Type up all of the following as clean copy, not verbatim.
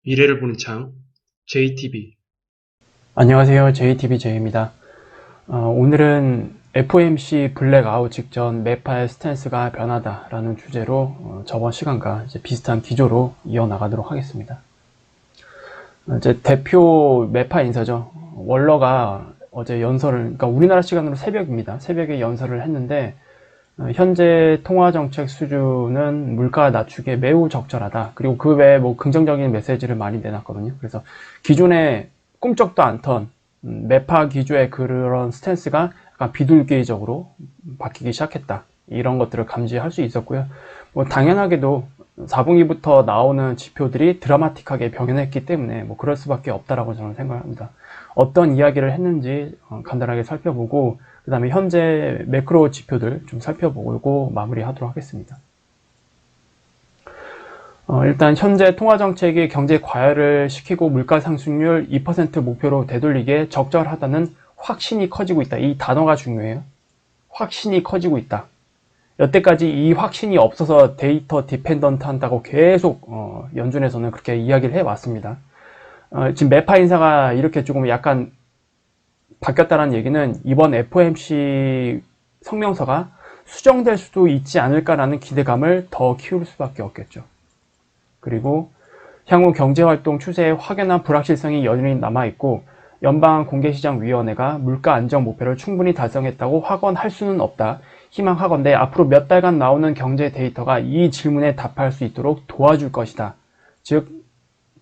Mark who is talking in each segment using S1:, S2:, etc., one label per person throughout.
S1: 미래를 보는 창, JTB.
S2: 안녕하세요. JTBJ입니다. 오늘은 FOMC 블랙아웃 직전 매파의 스탠스가 변하다라는 주제로 저번 시간과 이제 비슷한 기조로 이어나가도록 하겠습니다. 이제 대표 매파 인사죠. 월러가 어제 연설을, 그러니까 우리나라 시간으로 새벽입니다. 새벽에 연설을 했는데 현재 통화정책 수준은 물가 낮추기에 매우 적절하다. 그리고 그 외에 뭐 긍정적인 메시지를 많이 내놨거든요. 그래서 기존에 꿈쩍도 않던 매파 기조의 그런 스탠스가 약간 비둘기적으로 바뀌기 시작했다. 이런 것들을 감지할 수 있었고요. 뭐 당연하게도 4분기부터 나오는 지표들이 드라마틱하게 병현했기 때문에 뭐 그럴 수밖에 없다라고 저는 생각합니다. 어떤 이야기를 했는지 간단하게 살펴보고 그 다음에 현재 매크로 지표들 좀 살펴보고 마무리하도록 하겠습니다. 일단 현재 통화정책이 경제 과열을 시키고 물가 상승률 2% 목표로 되돌리기에 적절하다는 확신이 커지고 있다. 이 단어가 중요해요. 확신이 커지고 있다. 여태까지 이 확신이 없어서 데이터 디펜던트 한다고 계속 연준에서는 그렇게 이야기를 해왔습니다. 지금 매파 인사가 이렇게 조금 약간 바뀌었다는 얘기는 이번 FOMC 성명서가 수정될 수도 있지 않을까라는 기대감을 더 키울 수밖에 없겠죠. 그리고 향후 경제활동 추세에 확연한 불확실성이 여전히 남아있고 연방공개시장위원회가 물가 안정 목표를 충분히 달성했다고 확언할 수는 없다. 희망하건대 앞으로 몇 달간 나오는 경제 데이터가 이 질문에 답할 수 있도록 도와줄 것이다. 즉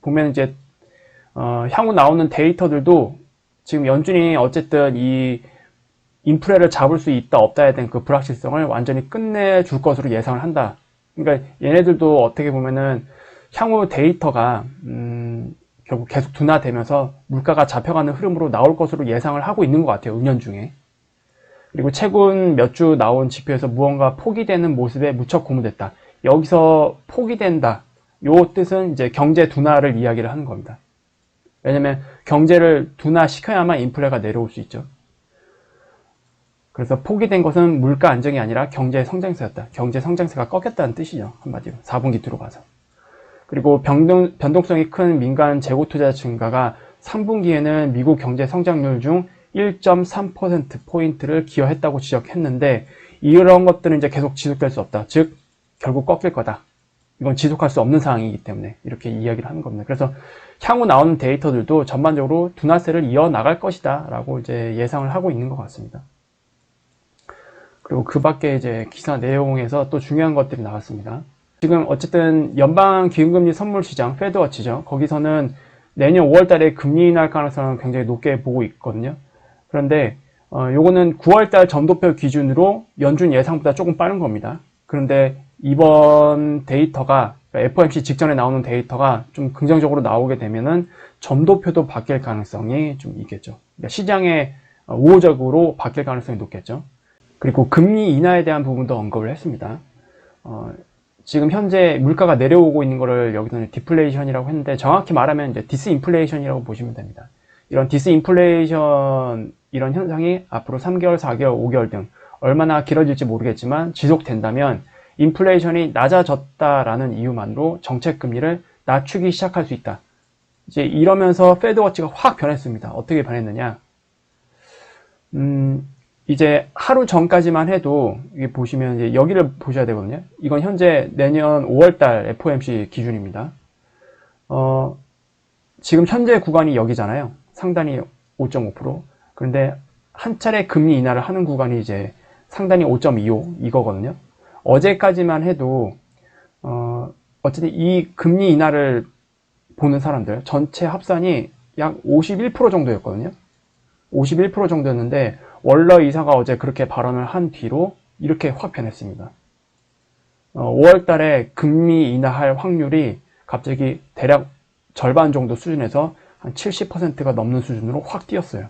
S2: 보면 이제 향후 나오는 데이터들도 지금 연준이 어쨌든 이 인플레를 잡을 수 있다 없다에 대한 그 불확실성을 완전히 끝내줄 것으로 예상을 한다. 그러니까 얘네들도 어떻게 보면은 향후 데이터가 결국 계속 둔화되면서 물가가 잡혀가는 흐름으로 나올 것으로 예상을 하고 있는 것 같아요. 은연중에. 그리고 최근 몇 주 나온 지표에서 무언가 포기되는 모습에 무척 고무됐다. 여기서 포기된다. 요 뜻은 이제 경제 둔화를 이야기를 하는 겁니다. 왜냐면 경제를 둔화시켜야만 인플레가 내려올 수 있죠. 그래서 포기된 것은 물가 안정이 아니라 경제 성장세였다. 경제 성장세가 꺾였다는 뜻이죠. 한마디로. 4분기 들어가서. 그리고 변동성이 큰 민간 재고 투자 증가가 3분기에는 미국 경제 성장률 중 1.3%포인트를 기여했다고 지적했는데 이런 것들은 이제 계속 지속될 수 없다. 즉 결국 꺾일 거다. 이건 지속할 수 없는 상황이기 때문에 이렇게 이야기를 하는 겁니다. 그래서 향후 나오는 데이터들도 전반적으로 둔화세를 이어나갈 것이다 라고 이제 예상을 하고 있는 것 같습니다. 그리고 그 밖에 이제 기사 내용에서 또 중요한 것들이 나왔습니다. 지금 어쨌든 연방기금금리 선물시장, 페드워치죠. 거기서는 내년 5월 달에 금리 인하할 가능성을 굉장히 높게 보고 있거든요. 그런데 요거는 9월 달 점도표 기준으로 연준 예상보다 조금 빠른 겁니다. 그런데 이번 데이터가 FOMC 직전에 나오는 데이터가 좀 긍정적으로 나오게 되면은 점도표도 바뀔 가능성이 좀 있겠죠. 그러니까 시장에 우호적으로 바뀔 가능성이 높겠죠. 그리고 금리 인하에 대한 부분도 언급을 했습니다. 지금 현재 물가가 내려오고 있는 거를 여기서는 디플레이션이라고 했는데 정확히 말하면 이제 디스인플레이션이라고 보시면 됩니다. 이런 디스인플레이션 이런 현상이 앞으로 3개월, 4개월, 5개월 등 얼마나 길어질지 모르겠지만 지속된다면 인플레이션이 낮아졌다라는 이유만으로 정책 금리를 낮추기 시작할 수 있다. 이제 이러면서 페드워치가 확 변했습니다. 어떻게 변했느냐? 이제 하루 전까지만 해도 이게 보시면 이제 여기를 보셔야 되거든요. 이건 현재 내년 5월달 FOMC 기준입니다. 지금 현재 구간이 여기잖아요. 상단이 5.5%. 그런데 한 차례 금리 인하를 하는 구간이 이제 상단이 5.25 이거거든요. 어제까지만 해도 어쨌든 이 금리 인하를 보는 사람들 전체 합산이 약 51% 정도였거든요. 51% 정도였는데 월러 이사가 어제 그렇게 발언을 한 뒤로 이렇게 확 변했습니다. 5월 달에 금리 인하할 확률이 갑자기 대략 절반 정도 수준에서 한 70%가 넘는 수준으로 확 뛰었어요.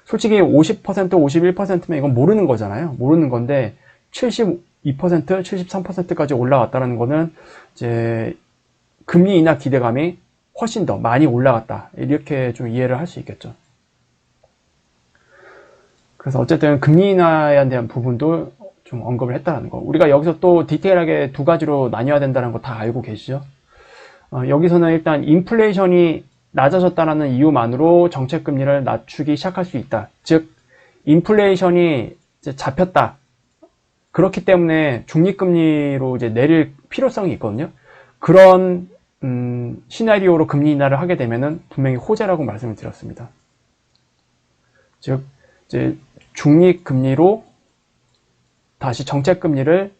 S2: 솔직히 50%, 51%면 이건 모르는 거잖아요. 모르는 건데 72%, 73%까지 올라왔다는 거는 이제 금리 인하 기대감이 훨씬 더 많이 올라갔다. 이렇게 좀 이해를 할 수 있겠죠. 그래서 어쨌든 금리 인하에 대한 부분도 좀 언급을 했다는 거. 우리가 여기서 또 디테일하게 두 가지로 나뉘어야 된다는 거 다 알고 계시죠? 여기서는 일단 인플레이션이 낮아졌다는 이유만으로 정책금리를 낮추기 시작할 수 있다. 즉, 인플레이션이 이제 잡혔다. 그렇기 때문에 중립금리로 이제 내릴 필요성이 있거든요. 그런 시나리오로 금리 인하를 하게 되면은 분명히 호재라고 말씀을 드렸습니다. 즉, 이제 중립금리로 다시 정책금리를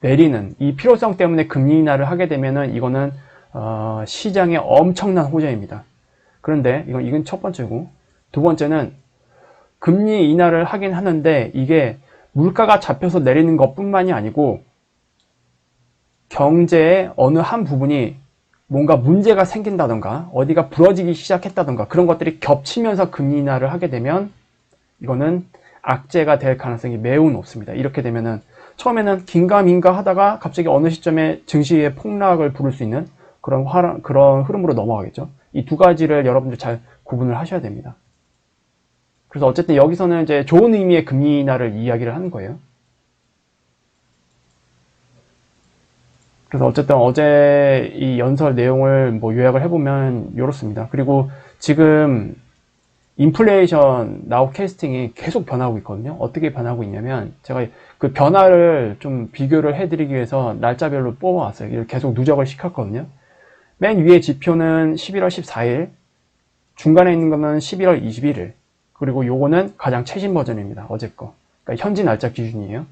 S2: 내리는 이 필요성 때문에 금리 인하를 하게 되면은 이거는 시장에 엄청난 호재입니다. 그런데 이건 첫 번째고, 두 번째는 금리 인하를 하긴 하는데 이게 물가가 잡혀서 내리는 것뿐만이 아니고 경제의 어느 한 부분이 뭔가 문제가 생긴다던가 어디가 부러지기 시작했다던가 그런 것들이 겹치면서 금리 인하를 하게 되면 이거는 악재가 될 가능성이 매우 높습니다. 이렇게 되면은 처음에는 긴가민가 하다가 갑자기 어느 시점에 증시의 폭락을 부를 수 있는 그런 흐름으로 넘어가겠죠. 이 두 가지를 여러분들 잘 구분을 하셔야 됩니다. 그래서 어쨌든 여기서는 이제 좋은 의미의 금리 인하를 이야기를 하는 거예요. 그래서 어쨌든 어제 이 연설 내용을 뭐 요약을 해보면 이렇습니다. 그리고 지금 인플레이션 나우 캐스팅이 계속 변하고 있거든요. 어떻게 변하고 있냐면 제가 그 변화를 좀 비교를 해드리기 위해서 날짜별로 뽑아왔어요. 이걸 계속 누적을 시켰거든요. 맨 위에 지표는 11월 14일, 중간에 있는 거는 11월 21일, 그리고 요거는 가장 최신 버전입니다. 어제 거. 그러니까 현지 날짜 기준이에요.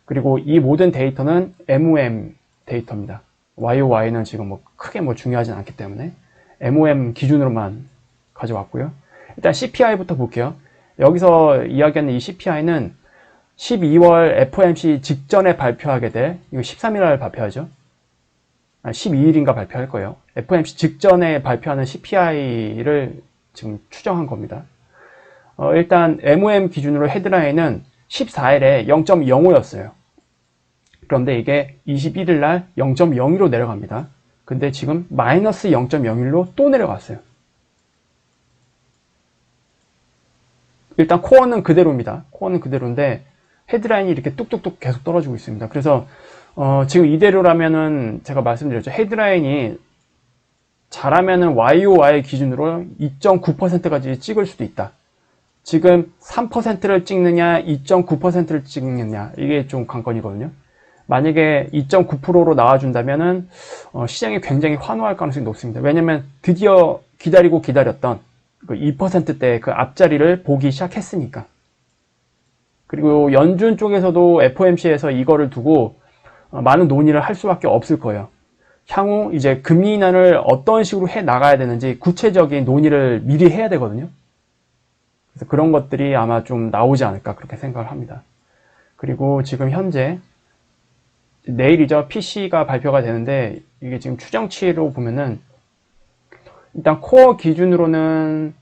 S2: 그리고 이 모든 데이터는 MOM 데이터입니다. YOY는 지금 뭐 크게 뭐 중요하진 않기 때문에 MOM 기준으로만 가져왔고요. 일단 CPI부터 볼게요. 여기서 이야기하는 이 CPI는 12월 FOMC 직전에 발표하게 될, 이거 13일 날 발표하죠. 12일인가 발표할 거예요. FOMC 직전에 발표하는 CPI를 지금 추정한 겁니다. 일단 MOM 기준으로 헤드라인은 14일에 0.05였어요. 그런데 이게 21일 날 0.02로 내려갑니다. 근데 지금 마이너스 0.01로 또 내려갔어요. 일단 코어는 그대로입니다. 코어는 그대로인데 헤드라인이 이렇게 뚝뚝뚝 계속 떨어지고 있습니다. 그래서 지금 이대로라면은 제가 말씀드렸죠. 헤드라인이 잘하면은 YOY 기준으로 2.9%까지 찍을 수도 있다. 지금 3%를 찍느냐 2.9%를 찍느냐 이게 좀 관건이거든요. 만약에 2.9%로 나와준다면은 시장이 굉장히 환호할 가능성이 높습니다. 왜냐면 드디어 기다리고 기다렸던 그 2%대 그 앞자리를 보기 시작했으니까. 그리고 연준 쪽에서도 FOMC에서 이거를 두고 많은 논의를 할 수밖에 없을 거예요. 향후 이제 금리 인하를 어떤 식으로 해 나가야 되는지 구체적인 논의를 미리 해야 되거든요. 그래서 그런 것들이 아마 좀 나오지 않을까 그렇게 생각을 합니다. 그리고 지금 현재 내일이죠. PC가 발표가 되는데 이게 지금 추정치로 보면은 일단 코어 기준으로는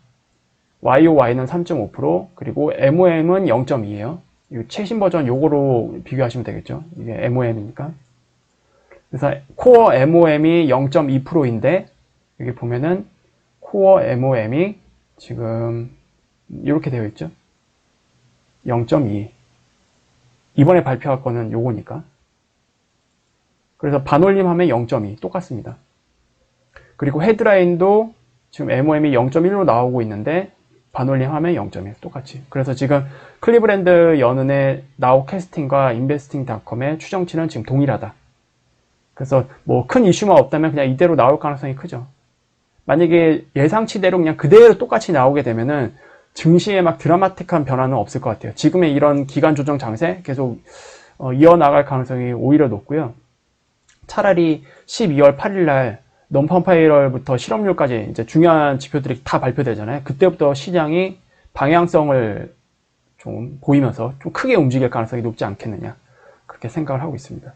S2: YOY는 3.5% 그리고 MOM은 0.2예요. 이 최신 버전 요거로 비교하시면 되겠죠. 이게 MOM이니까. 그래서 코어 MOM이 0.2%인데 여기 보면은 코어 MOM이 지금 이렇게 되어 있죠. 0.2. 이번에 발표할 거는 요거니까. 그래서 반올림하면 0.2 똑같습니다. 그리고 헤드라인도 지금 MOM이 0.1로 나오고 있는데 반올림하면 0.1 똑같이. 그래서 지금 클리브랜드 연은의 나우 캐스팅과 인베스팅닷컴의 추정치는 지금 동일하다. 그래서 뭐 큰 이슈만 없다면 그냥 이대로 나올 가능성이 크죠. 만약에 예상치대로 그냥 그대로 똑같이 나오게 되면은 증시에 막 드라마틱한 변화는 없을 것 같아요. 지금의 이런 기간 조정 장세 계속 이어나갈 가능성이 오히려 높고요. 차라리 12월 8일 날 논펌파이럴부터 실업률까지 이제 중요한 지표들이 다 발표되잖아요. 그때부터 시장이 방향성을 좀 보이면서 좀 크게 움직일 가능성이 높지 않겠느냐 그렇게 생각을 하고 있습니다.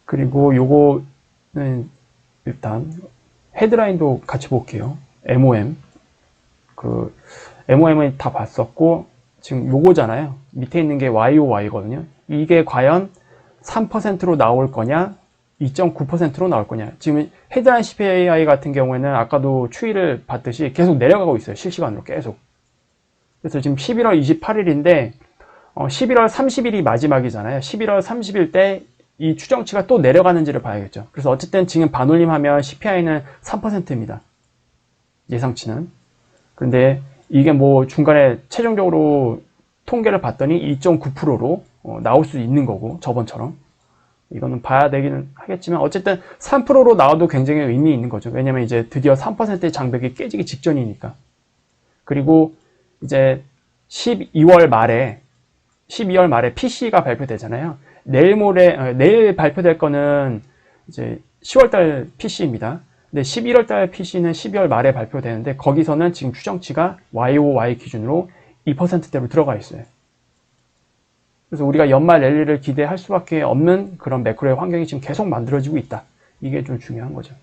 S2: 그리고 요거는 일단 헤드라인도 같이 볼게요. MOM 그 MOM은 다 봤었고 지금 요거잖아요. 밑에 있는 게 YOY거든요. 이게 과연 3%로 나올 거냐 2.9%로 나올 거냐. 지금 헤드라인 CPI 같은 경우에는 아까도 추이를 봤듯이 계속 내려가고 있어요. 실시간으로 계속. 그래서 지금 11월 28일인데 11월 30일이 마지막이잖아요. 11월 30일 때 이 추정치가 또 내려가는지를 봐야겠죠. 그래서 어쨌든 지금 반올림하면 CPI는 3%입니다. 예상치는. 근데 이게 뭐 중간에 최종적으로 통계를 봤더니 2.9%로 나올 수 있는 거고, 저번처럼. 이거는 봐야 되기는 하겠지만 어쨌든 3%로 나와도 굉장히 의미 있는 거죠. 왜냐면 이제 드디어 3%의 장벽이 깨지기 직전이니까. 그리고 이제 12월 말에 PC가 발표되잖아요. 내일 발표될 거는 이제 10월달 PC입니다. 근데 11월달 PC는 12월 말에 발표되는데 거기서는 지금 추정치가 YOY 기준으로 2%대로 들어가 있어요. 그래서 우리가 연말 랠리를 기대할 수밖에 없는 그런 매크로의 환경이 지금 계속 만들어지고 있다. 이게 좀 중요한 거죠.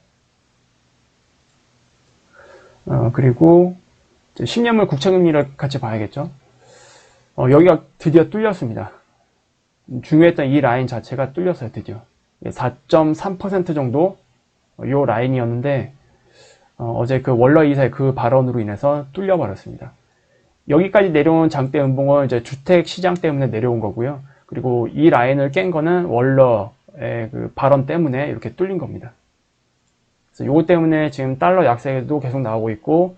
S2: 그리고 10년물 국채금리를 같이 봐야겠죠. 여기가 드디어 뚫렸습니다. 중요했던 이 라인 자체가 뚫렸어요, 드디어. 4.3% 정도 요 라인이었는데 어제 그 월러 이사의 그 발언으로 인해서 뚫려버렸습니다. 여기까지 내려온 장대 음봉은 이제 주택 시장 때문에 내려온 거고요. 그리고 이 라인을 깬 거는 월러의 그 발언 때문에 이렇게 뚫린 겁니다. 그래서 요거 때문에 지금 달러 약세도 계속 나오고 있고,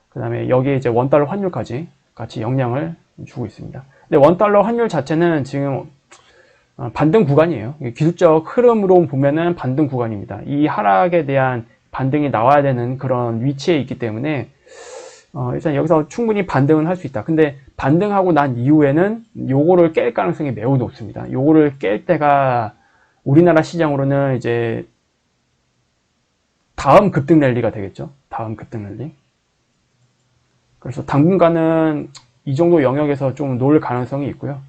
S2: 그 다음에 여기에 이제 원달러 환율까지 같이 영향을 주고 있습니다. 근데 원달러 환율 자체는 지금 반등 구간이에요. 기술적 흐름으로 보면은 반등 구간입니다. 이 하락에 대한 반등이 나와야 되는 그런 위치에 있기 때문에 일단 여기서 충분히 반등은 할 수 있다. 근데 반등하고 난 이후에는 요거를 깰 가능성이 매우 높습니다. 요거를 깰 때가 우리나라 시장으로는 이제 다음 급등 랠리가 되겠죠. 다음 급등 랠리. 그래서 당분간은 이 정도 영역에서 좀 놓을 가능성이 있고요.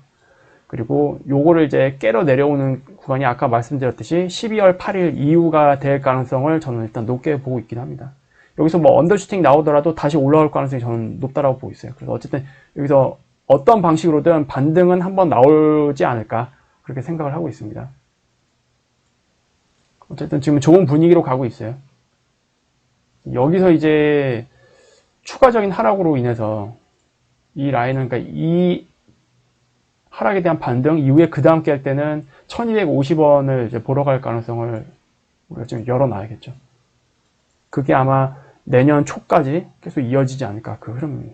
S2: 그리고 요거를 이제 깨러 내려오는 구간이 아까 말씀드렸듯이 12월 8일 이후가 될 가능성을 저는 일단 높게 보고 있긴 합니다. 여기서 뭐 언더슈팅 나오더라도 다시 올라올 가능성이 저는 높다라고 보고 있어요. 그래서 어쨌든 여기서 어떤 방식으로든 반등은 한번 나오지 않을까 그렇게 생각을 하고 있습니다. 어쨌든 지금 좋은 분위기로 가고 있어요. 여기서 이제 추가적인 하락으로 인해서 이 라인은, 그러니까 이 하락에 대한 반등 이후에 그 다음 깰 때는 1250원을 이제 보러 갈 가능성을 우리가 좀 열어놔야겠죠. 그게 아마 내년 초까지 계속 이어지지 않을까, 그 흐름이.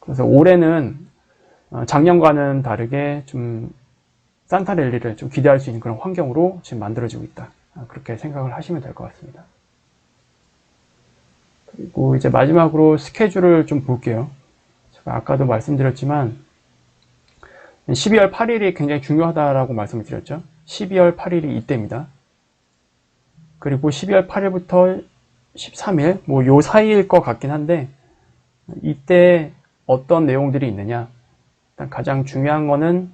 S2: 그래서 올해는 작년과는 다르게 좀 산타 랠리를 좀 기대할 수 있는 그런 환경으로 지금 만들어지고 있다. 그렇게 생각을 하시면 될 것 같습니다. 그리고 이제 마지막으로 스케줄을 좀 볼게요. 제가 아까도 말씀드렸지만 12월 8일이 굉장히 중요하다라고 말씀을 드렸죠. 12월 8일이 이때입니다. 그리고 12월 8일부터 13일, 뭐 요 사이일 것 같긴 한데 이때 어떤 내용들이 있느냐. 일단 가장 중요한 거는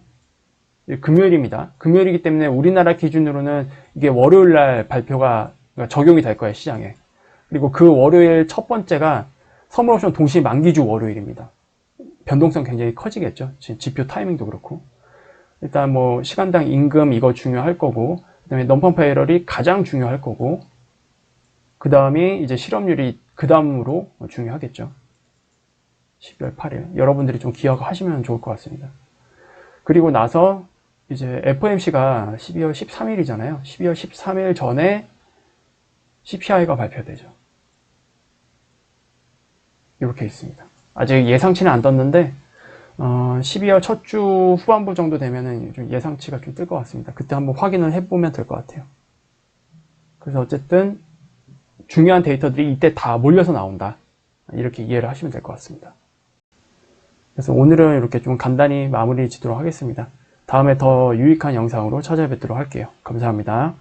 S2: 금요일입니다. 금요일이기 때문에 우리나라 기준으로는 이게 월요일날 발표가 적용이 될 거예요, 시장에. 그리고 그 월요일 첫 번째가 선물옵션 동시 만기주 월요일입니다. 변동성 굉장히 커지겠죠. 지표 타이밍도 그렇고. 일단 뭐 시간당 임금 이거 중요할 거고, 그 다음에 넘펌 페이럴이 가장 중요할 거고, 그 다음이 이제 실업률이 그 다음으로 중요하겠죠. 12월 8일. 여러분들이 좀 기억하시면 좋을 것 같습니다. 그리고 나서 이제 FOMC가 12월 13일이잖아요. 12월 13일 전에 CPI가 발표되죠. 이렇게 있습니다. 아직 예상치는 안 떴는데 12월 첫 주 후반부 정도 되면은 좀 예상치가 좀 뜰 것 같습니다. 그때 한번 확인을 해보면 될 것 같아요. 그래서 어쨌든 중요한 데이터들이 이때 다 몰려서 나온다. 이렇게 이해를 하시면 될 것 같습니다. 그래서 오늘은 이렇게 좀 간단히 마무리 짓도록 하겠습니다. 다음에 더 유익한 영상으로 찾아뵙도록 할게요. 감사합니다.